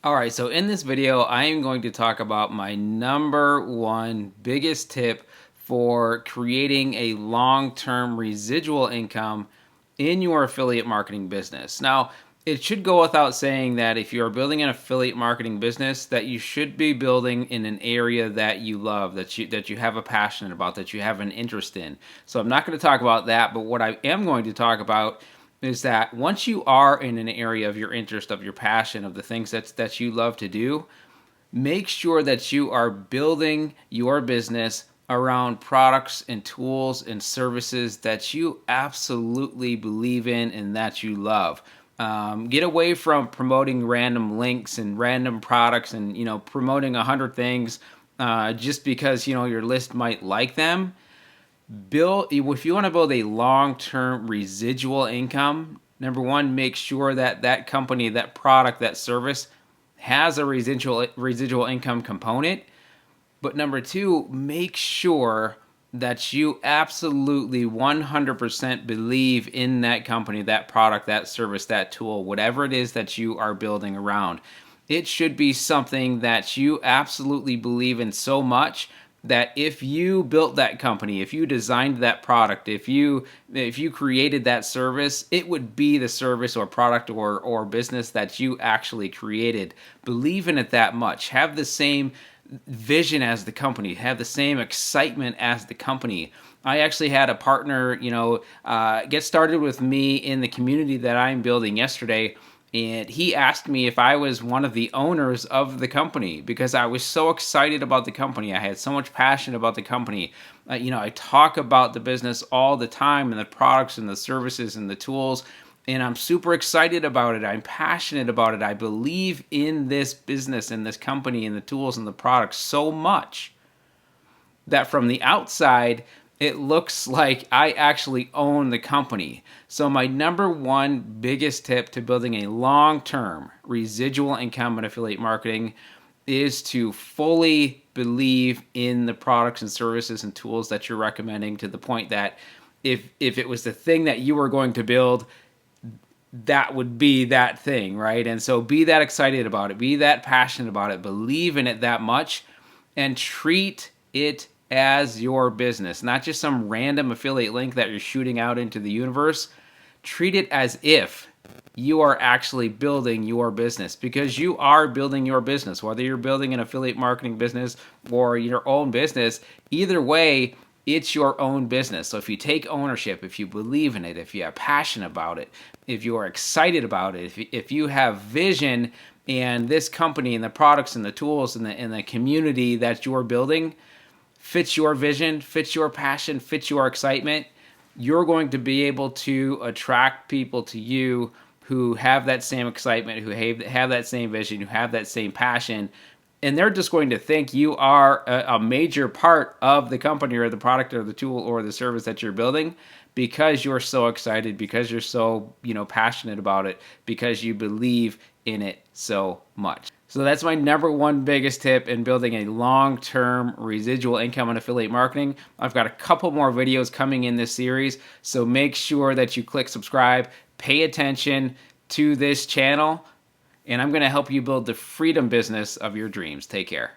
All right, so in this video, I am going to talk about my number one biggest tip for creating a long-term residual income in your affiliate marketing business. Now, it should go without saying that if you're building an affiliate marketing business, that you should be building in an area that you love, that you have a passion about, that you have an interest in. So I'm not going to talk about that, but what I am going to talk about is that once you are in an area of your interest, of your passion, of the things that you love to do, make sure that you are building your business around products and tools and services that you absolutely believe in and that you love. Get away from promoting random links and random products and promoting 100 things just because your list might like them. If you want to build a long-term residual income, number one, make sure that that company, that product, that service has a residual income component. But number two, make sure that you absolutely 100% believe in that company, that product, that service, that tool, whatever it is that you are building around. It should be something that you absolutely believe in so much that if you built that company, if you designed that product, if you created that service, it would be the service or product or business that you actually created. Believe in it that much. Have the same vision as the company. Have the same excitement as the company. I actually had a partner, get started with me in the community that I'm building yesterday. And he asked me if I was one of the owners of the company because I was so excited about the company. I had so much passion about the company. I talk about the business all the time and the products and the services and the tools, and I'm super excited about it. I'm passionate about it. I believe in this business and this company and the tools and the products so much that from the outside, it looks like I actually own the company. So my number one biggest tip to building a long-term residual income in affiliate marketing is to fully believe in the products and services and tools that you're recommending, to the point that if it was the thing that you were going to build, that would be that thing, right? And so be that excited about it, be that passionate about it, believe in it that much, and treat it as your business, not just some random affiliate link that you're shooting out into the universe. Treat it as if you are actually building your business, because you are building your business, whether you're building an affiliate marketing business or your own business. Either way, it's your own business. So if you take ownership, if you believe in it, if you have passion about it, if you are excited about it, if you have vision, and this company and the products and the tools and the community that you're building fits your vision, fits your passion, fits your excitement, you're going to be able to attract people to you who have that same excitement, who have that same vision, who have that same passion, and they're just going to think you are a major part of the company or the product or the tool or the service that you're building, because you're so excited, because you're so passionate about it, because you believe in it so much. So that's my number one biggest tip in building a long-term residual income in affiliate marketing. I've got a couple more videos coming in this series, so make sure that you click subscribe, pay attention to this channel, and I'm going to help you build the freedom business of your dreams. Take care.